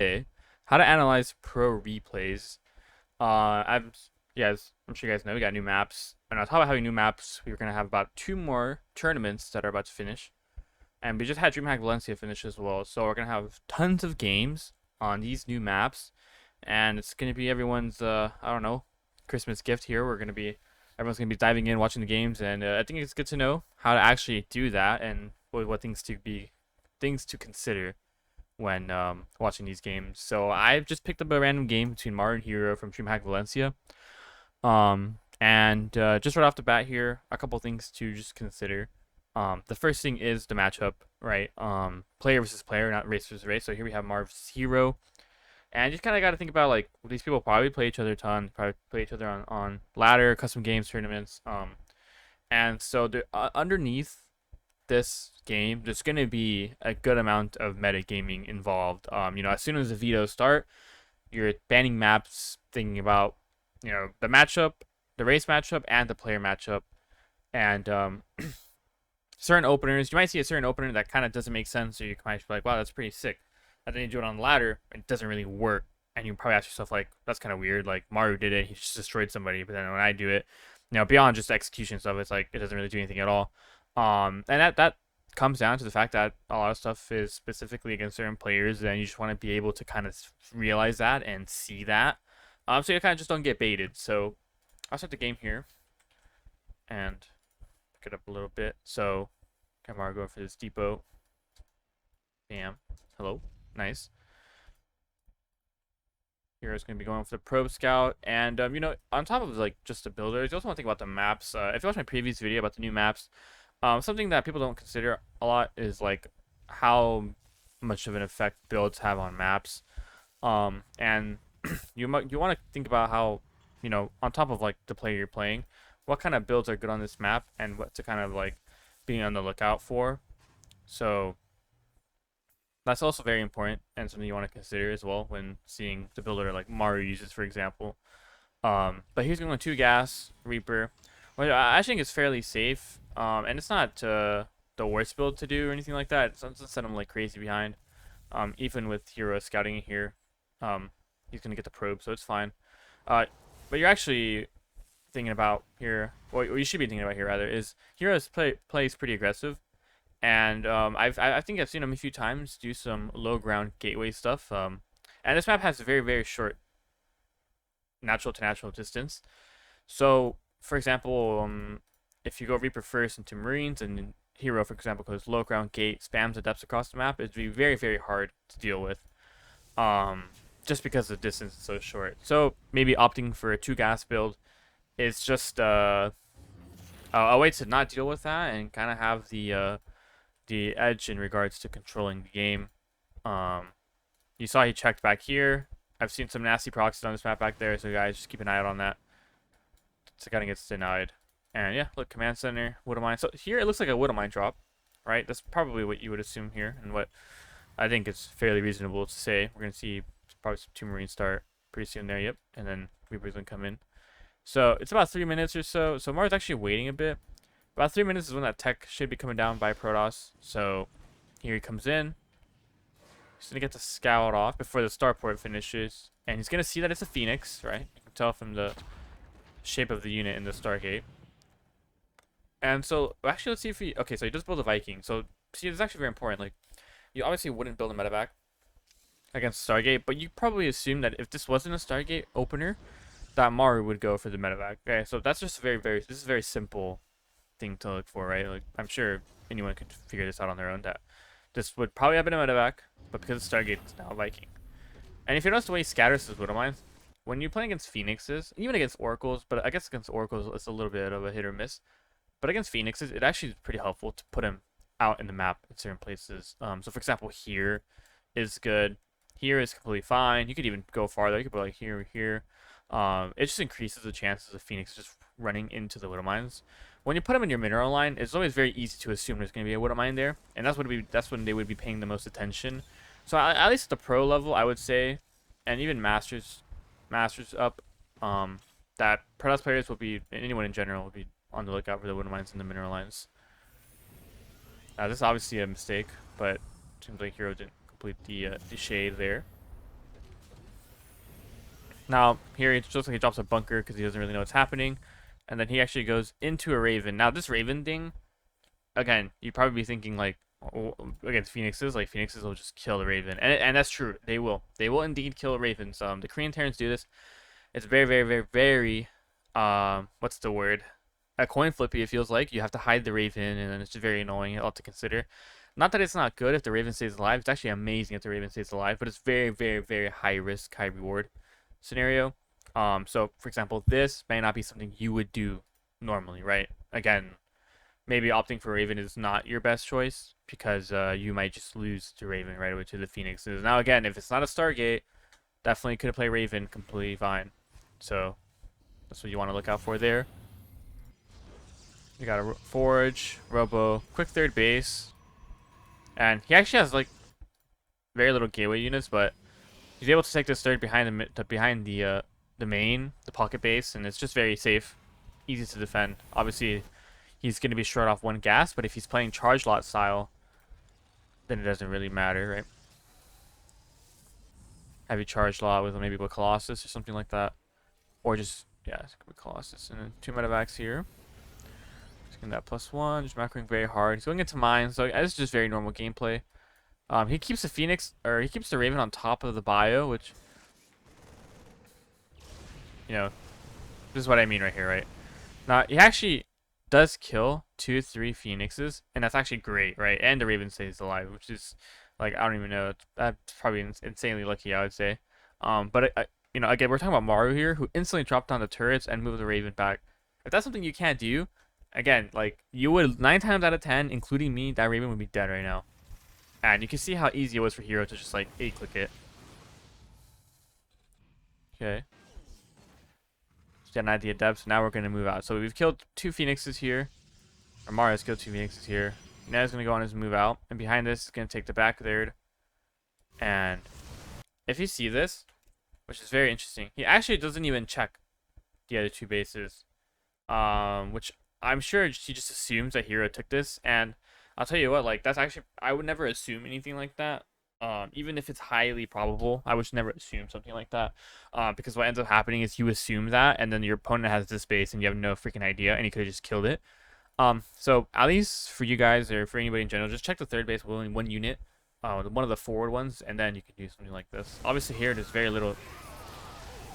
Okay. How to analyze pro replays. I'm Yes, I'm sure you guys know we got new maps, and on top of having new maps, we're gonna have about two more tournaments that are about to finish, and we just had DreamHack Valencia finish as well. So we're gonna have tons of games on these new maps, and it's gonna be everyone's I don't know, Christmas gift here. Everyone's gonna be diving in, watching the games, and I think it's good to know how to actually do that and what things to consider when watching these games. So I've just picked up a random game between Mario and Hero from DreamHack Valencia. And just right off the bat here, a couple things to just consider. The first thing is the matchup, right? Player versus player, not race versus race. So here we have Marv versus Hero. And you just kind of got to think about like these people probably play each other a ton, probably play each other on ladder, custom games, tournaments. And so underneath this game, there's going to be a good amount of metagaming involved. As soon as the vetoes start, you're banning maps, thinking about, the matchup, the race matchup, and the player matchup. And certain openers, you might see a certain opener that kind of doesn't make sense, or you might be like, wow, that's pretty sick. And then you do it on the ladder, it doesn't really work. And you probably ask yourself, like, that's kind of weird. Like, Mario did it, he just destroyed somebody. But then when I do it, beyond just execution stuff, it's like, it doesn't really do anything at all. And that comes down to the fact that a lot of stuff is specifically against certain players, and you just want to be able to kind of realize that and see that. So you kind of just don't get baited. So I'll start the game here and pick it up a little bit. So Kamara going for this depot. Bam. Hello. Nice. Hero's going to be going for the probe scout, and on top of like just the builders, you also want to think about the maps. If you watch my previous video about the new maps, something that people don't consider a lot is like how much of an effect builds have on maps. And you want to think about how, on top of like the player you're playing, what kind of builds are good on this map and what to kind of like be on the lookout for. So that's also very important and something you want to consider as well when seeing the builder like Mario uses, for example. But he's going two gas Reaper, which I think is fairly safe. And it's not the worst build to do or anything like that. It doesn't set him like crazy behind. Even with Hero scouting in here, he's gonna get the probe, so it's fine. But you're actually thinking about here, what you should be thinking about here rather, is Hero's plays pretty aggressive, and I think I've seen him a few times do some low ground gateway stuff. And this map has a very very short natural to natural distance. So for example, if you go Reaper first into Marines and Hero, for example, goes low ground gate, spams the depths across the map, it'd be very very hard to deal with. Just because the distance is so short. So maybe opting for a two gas build is just a way to not deal with that and kind of have the edge in regards to controlling the game. You saw he checked back here. I've seen some nasty proxies on this map back there, so guys, just keep an eye out on that. So kind of gets denied. And yeah, look, command center, wood mine. So here it looks like a wood mine drop, right? That's probably what you would assume here, and what I think it's fairly reasonable to say. We're gonna see probably some two Marines start pretty soon there. Yep, and then Reaper's gonna come in. So it's about 3 minutes or so. So Mars actually waiting a bit. About 3 minutes is when that tech should be coming down by Protoss. So here he comes in. He's gonna get the scout off before the starport finishes, and he's gonna see that it's a Phoenix, right? You can tell from the shape of the unit in the Stargate. And so actually, let's see if he. Okay, so he does build a Viking. So see, it's actually very important. Like, you obviously wouldn't build a medevac against Stargate, but you probably assume that if this wasn't a Stargate opener, that Maru would go for the medevac. Okay, so that's just this is a very simple thing to look for, right? Like, I'm sure anyone could figure this out on their own, that this would probably have been a medevac, but because Stargate is now Viking. And if you notice the way he scatters his Widow Mines, when you're playing against Phoenixes, even against Oracles, but I guess against Oracles it's a little bit of a hit or miss, but against Phoenixes, it actually is pretty helpful to put him out in the map in certain places. So for example, here is good. Here is completely fine. You could even go farther. You could put like here or here. It just increases the chances of Phoenix just running into the Widow Mines. When you put them in your mineral line, it's always very easy to assume there's going to be a Widow Mine there, and that's when they would be paying the most attention. So at least at the pro level, I would say, and even masters up, that Protoss players will be, and anyone in general will be on the lookout for the Widow Mines and the mineral lines. This is obviously a mistake, but it seems like Hero didn't complete the shade there. Now here it looks like he drops a bunker because he doesn't really know what's happening, and then he actually goes into a Raven. Now this Raven thing, again, you'd probably be thinking like, oh, against Phoenixes, like Phoenixes will just kill the Raven, and that's true. They will. They will indeed kill Ravens. The Korean Terrans do this. It's very, very, very, very, what's the word? A coin flippy. It feels like you have to hide the Raven, and then it's just very annoying. A lot to consider. Not that it's not good if the Raven stays alive. It's actually amazing if the Raven stays alive, but it's very, very, very high risk, high reward scenario. So for example, this may not be something you would do normally, right? Again, maybe opting for Raven is not your best choice because you might just lose to Raven right away to the Phoenixes. Now again, if it's not a Stargate, definitely could play Raven completely fine. So that's what you want to look out for there. You got a Forge, Robo, quick third base, and he actually has like very little gateway units, but he's able to take this third behind the main, the pocket base, and it's just very safe, easy to defend. Obviously, he's going to be short off one gas, but if he's playing charge lot style, then it doesn't really matter, right? Heavy charge lot with maybe with Colossus or something like that, or just yeah, with Colossus and then 2 medevacs here. Just getting that +1, just macroing very hard. He's going into mine, so this is just very normal gameplay. He keeps the Phoenix, or he keeps the Raven on top of the bio, which, you know, this is what I mean right here, right? Now, he actually does kill 2, 3 Phoenixes, and that's actually great, right? And the Raven stays alive, which is, like, I don't even know. That's probably insanely lucky, I would say. But, you know, again, we're talking about Maru here, who instantly dropped down the turrets and moved the Raven back. If that's something you can't do, again, like, you would, 9 times out of 10, including me, that Raven would be dead right now. And you can see how easy it was for Hero to just, like, A-click it. Okay. Just get an idea of depth, so now we're going to move out. So we've killed 2 Phoenixes here. Or Mario's killed 2 Phoenixes here. Now he's going to go on his move out. And behind this, he's going to take the back third. And if you see this, which is very interesting, he actually doesn't even check the other 2 bases. Which I'm sure he just assumes that Hero took this. And I'll tell you what, like, that's actually, I would never assume anything like that. Even if it's highly probable, I would never assume something like that. Because what ends up happening is you assume that, and then your opponent has this base, and you have no freaking idea, and he could have just killed it. So at least for you guys or for anybody in general, just check the third base with only 1 unit, one of the forward ones, and then you can do something like this. Obviously here there's very little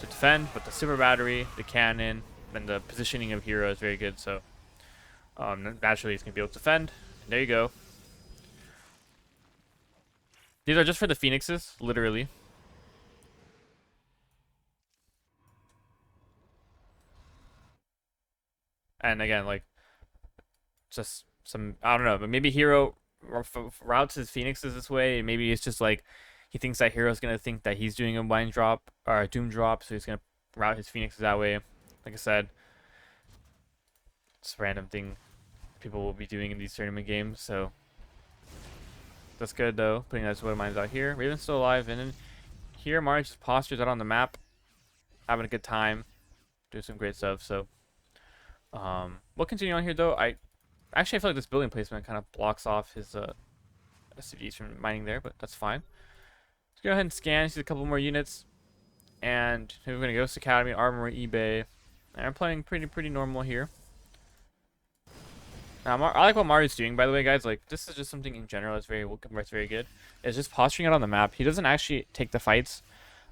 to defend, but the super battery, the cannon, and the positioning of Hero is very good. So naturally he's gonna be able to defend. And there you go. These are just for the Phoenixes, literally. And again, like, just some, I don't know, but maybe Hero routes his Phoenixes this way. Maybe it's just like he thinks that Hero's gonna think that he's doing a blind drop or a doom drop, so he's gonna route his Phoenixes that way. Like I said, it's a random thing people will be doing in these tournament games, so that's good though. Putting that Sweat of Mines out here. Raven's still alive, and then here Mario just postures out on the map, having a good time, doing some great stuff. So we'll continue on here though. Actually, I feel like this building placement kind of blocks off his SCVs from mining there, but that's fine. Let's go ahead and scan. See a couple more units, and we're gonna Ghost Academy, Armory, eBay, and I'm playing pretty normal here. Now, I like what Mario's doing, by the way, guys. Like, this is just something in general that's very good. It's just posturing out on the map. He doesn't actually take the fights,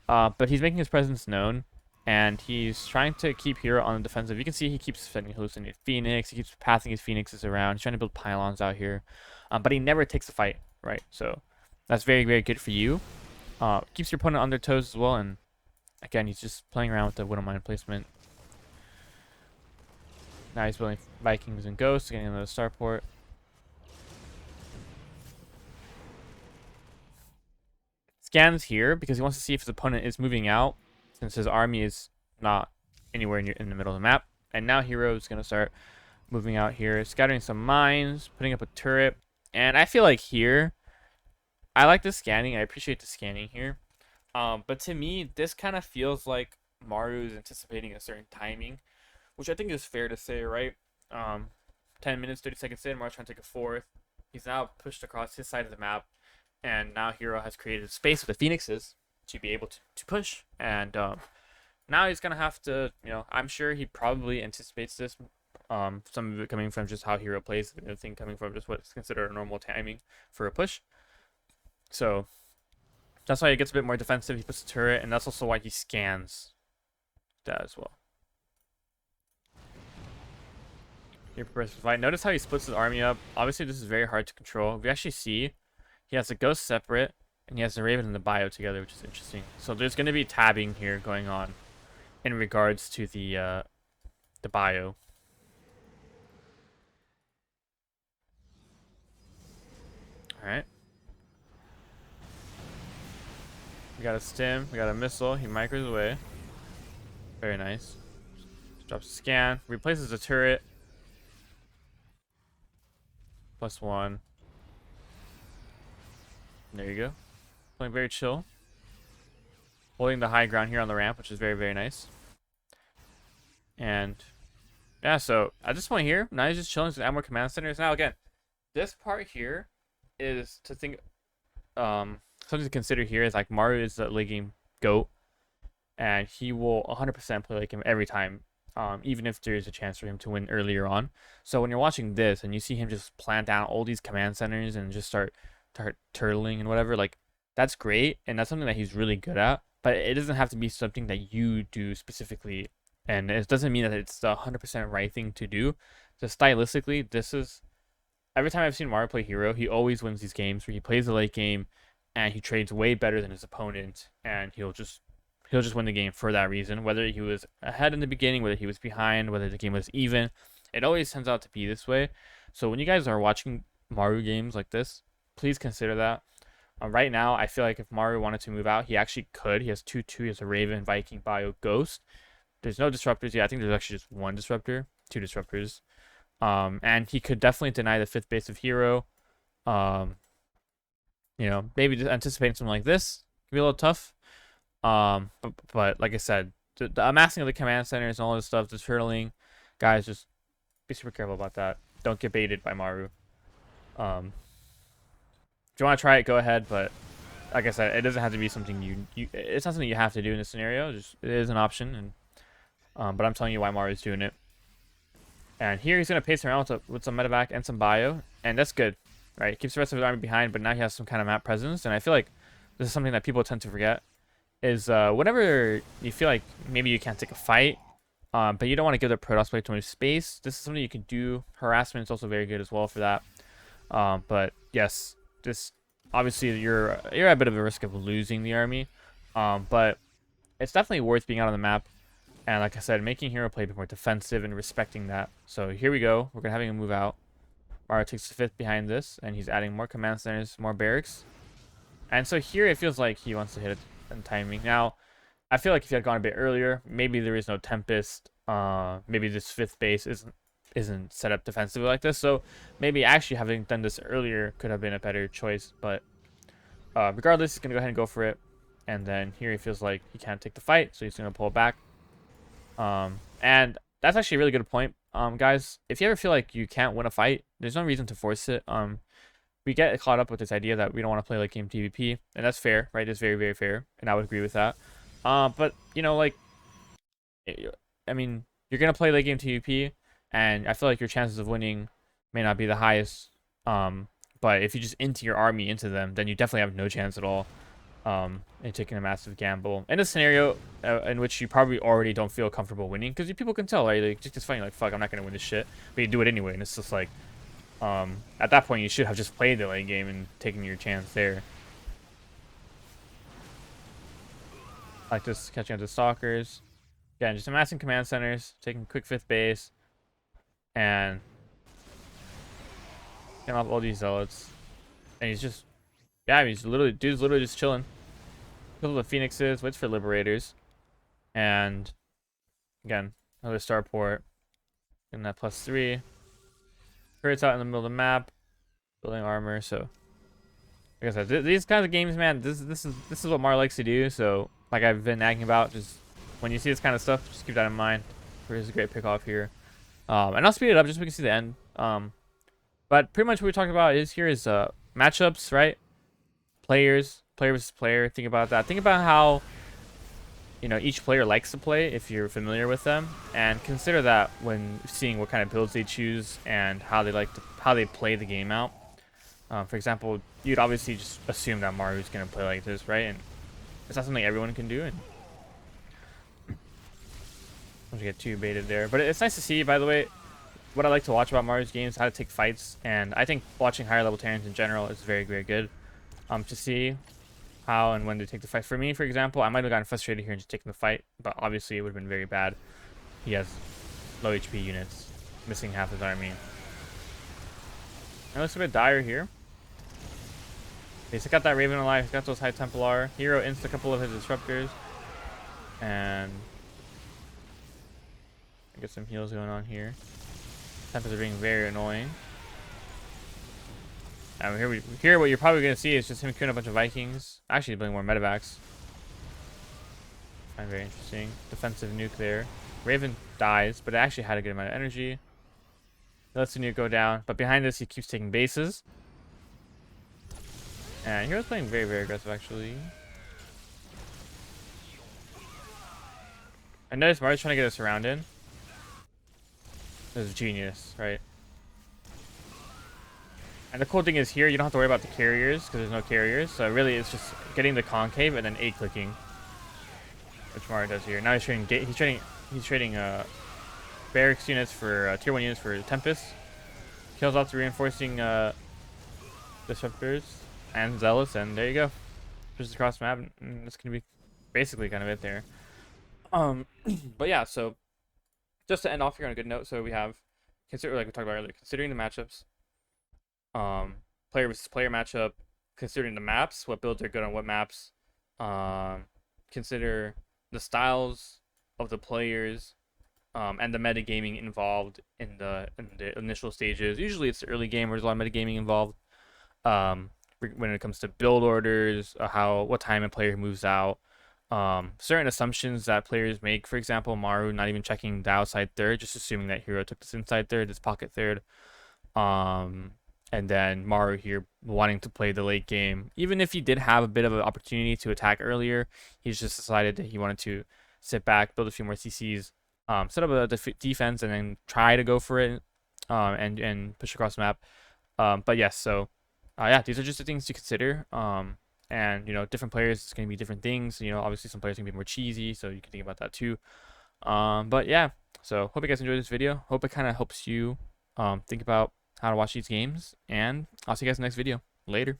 but he's making his presence known, and he's trying to keep Hero on the defensive. You can see he keeps defending Hallucinated Phoenix. He keeps passing his Phoenixes around. He's trying to build pylons out here, but he never takes a fight, right? So that's very good for you. Keeps your opponent on their toes as well, and again, he's just playing around with the Widow Mine placement. Now he's building Vikings and Ghosts, getting another starport. Scans here because he wants to see if his opponent is moving out, since his army is not anywhere in the middle of the map. And now Hero is going to start moving out here, scattering some mines, putting up a turret. And I feel like here, I like the scanning. I appreciate the scanning here. But to me, this kind of feels like Maru is anticipating a certain timing, which I think is fair to say, right? 10 minutes, 30 seconds in, Maru's trying to take a fourth. He's now pushed across his side of the map, and now Hero has created space with the Phoenixes to be able to push. And Now he's gonna have to, I'm sure he probably anticipates this. Some of it coming from just how hero plays, the other thing coming from just what's considered a normal timing for a push. So that's why he gets a bit more defensive. He puts a turret, and that's also why he scans that as well. Here prepares for fight. Notice how he splits his army up. Obviously, this is very hard to control. We actually see he has the ghost separate, and he has the raven and the bio together, which is interesting. So there's going to be tabbing here going on in regards to the bio. All right. We got a stim. We got a missile. He micros away. Very nice. Drops a scan. Replaces the turret. +1. There you go. Playing very chill. Holding the high ground here on the ramp, which is very, very nice. And yeah, so at this point here, now he's just chilling to add more command centers. Now again, this part here is to think something to consider here is like Maru is the late game GOAT, and he will 100% play like him every time, even if there is a chance for him to win earlier on. So when you're watching this and you see him just plant down all these command centers and just start turtling and whatever, like that's great, and that's something that he's really good at, but it doesn't have to be something that you do specifically, and it doesn't mean that it's the 100% right thing to do. Just stylistically, this is every time I've seen Maru play hero, he always wins these games where he plays the late game and he trades way better than his opponent, and he'll just win the game for that reason. Whether he was ahead in the beginning, whether he was behind, whether the game was even, it always turns out to be this way. So when you guys are watching Maru games like this, please consider that. Right now, I feel like if Maru wanted to move out, he actually could. He has 2/2. He has a Raven, Viking, Bio, Ghost. There's no disruptors yet. I think there's actually just one disruptor, 2 disruptors. And he could definitely deny the 5th base of hero. Maybe just anticipating something like this could be a little tough. But like I said, the amassing of the command centers and all this stuff, the turtling, guys, just be super careful about that. Don't get baited by Maru. If you want to try it, go ahead. But like I said, it doesn't have to be something it's not something you have to do in this scenario. It is an option, and but I'm telling you why Maru's doing it. And here he's gonna pace around with some medevac and some bio, and that's good, right? Keeps the rest of his army behind, but now he has some kind of map presence. And I feel like this is something that people tend to forget. Is whenever you feel like maybe you can't take a fight, but you don't want to give the Protoss player too much space, this is something you can do. Harassment is also very good as well for that. But yes, this obviously you're at a bit of a risk of losing the army, but it's definitely worth being out on the map. And like I said, making hero play a bit more defensive and respecting that. So here we go. We're gonna having him move out. Maru takes the 5th behind this, and he's adding more command centers, more barracks. And so here it feels like he wants to hit it in timing. Now, I feel like if he had gone a bit earlier, maybe there is no Tempest. Maybe this 5th base isn't set up defensively like this. So maybe actually having done this earlier could have been a better choice. But regardless, he's gonna go ahead and go for it. And then here he feels like he can't take the fight, so he's gonna pull back. And that's actually a really good point. Guys, if you ever feel like you can't win a fight, there's no reason to force it. We get caught up with this idea that we don't want to play like game PvP, and that's fair, right? It's very, very fair, and I would agree with that. But like, I mean, you're gonna play late game PvP, and I feel like your chances of winning may not be the highest. But if you just into your army into them, then you definitely have no chance at all. And taking a massive gamble in a scenario in which you probably already don't feel comfortable winning, because people can tell, right? Like, just fighting like, fuck, I'm not gonna win this shit, but you do it anyway, and it's just like, at that point you should have just played the late game and taken your chance there. Like just catching up to stalkers, again, just amassing command centers, taking quick 5th base, and getting off all these zealots, and he's just. Yeah, I mean, dude's literally just chilling. Kill the phoenixes, waits for liberators, and again, another starport, getting that +3. Turrets out in the middle of the map, building armor. So, like I said, these kinds of games, man, this is what Mar likes to do. So, like I've been nagging about, just when you see this kind of stuff, just keep that in mind. There's a great pick off here, and I'll speed it up just so we can see the end. But pretty much what we talked about is matchups, right? Player versus player. Think about that. Think about how each player likes to play if you're familiar with them, and consider that when seeing what kind of builds they choose and how they play the game out. For example, you'd obviously just assume that Maru's gonna play like this, right? And it's not something everyone can do, and don't get too baited there. But it's nice to see, by the way, what I like to watch about Maru's games, how to take fights, and I think watching higher level Terrans in general is very, very good. To see how and when to take the fight. For me, for example, I might have gotten frustrated here and just taking the fight, but obviously it would have been very bad. He has low HP units, missing half his army. It looks a bit dire here. He's got that Raven alive, he's got those High Templar. Hero insta a couple of his disruptors. And get some heals going on here. Tempers are being very annoying. Here what you're probably going to see is just him killing a bunch of Vikings. Actually, building more medevacs. Find very interesting. Defensive nuke there. Raven dies, but it actually had a good amount of energy. Lets the nuke go down, but behind this he keeps taking bases. And Hero's playing very, very aggressive, actually. I noticed Maru's trying to get us around in. This is genius, right? And the cool thing is here, you don't have to worry about the carriers, because there's no carriers. So really, it's just getting the concave and then A-clicking. Which Maru does here. Now he's trading barracks units for tier 1 units for Tempest. Kills off the reinforcing disruptors and zealous, and there you go. Just across the map, and that's gonna be basically kind of it there. But yeah, so just to end off here on a good note, so we have like we talked about earlier, considering the matchups, player versus player matchup, considering the maps, what builds are good on what maps, consider the styles of the players, and the metagaming involved in the initial stages. Usually it's the early game where there's a lot of metagaming involved. When it comes to build orders, what time a player moves out, certain assumptions that players make. For example, Maru not even checking the outside third, just assuming that Hero took this inside third, this pocket third. And then Maru here wanting to play the late game. Even if he did have a bit of an opportunity to attack earlier, he's just decided that he wanted to sit back, build a few more CCs, set up a defense, and then try to go for it, and push across the map. But yes, so yeah, these are just the things to consider. And different players, it's going to be different things. Obviously some players are going to be more cheesy, so you can think about that too. But yeah, so hope you guys enjoyed this video. Hope it kind of helps you think about how to watch these games, and I'll see you guys in the next video. Later.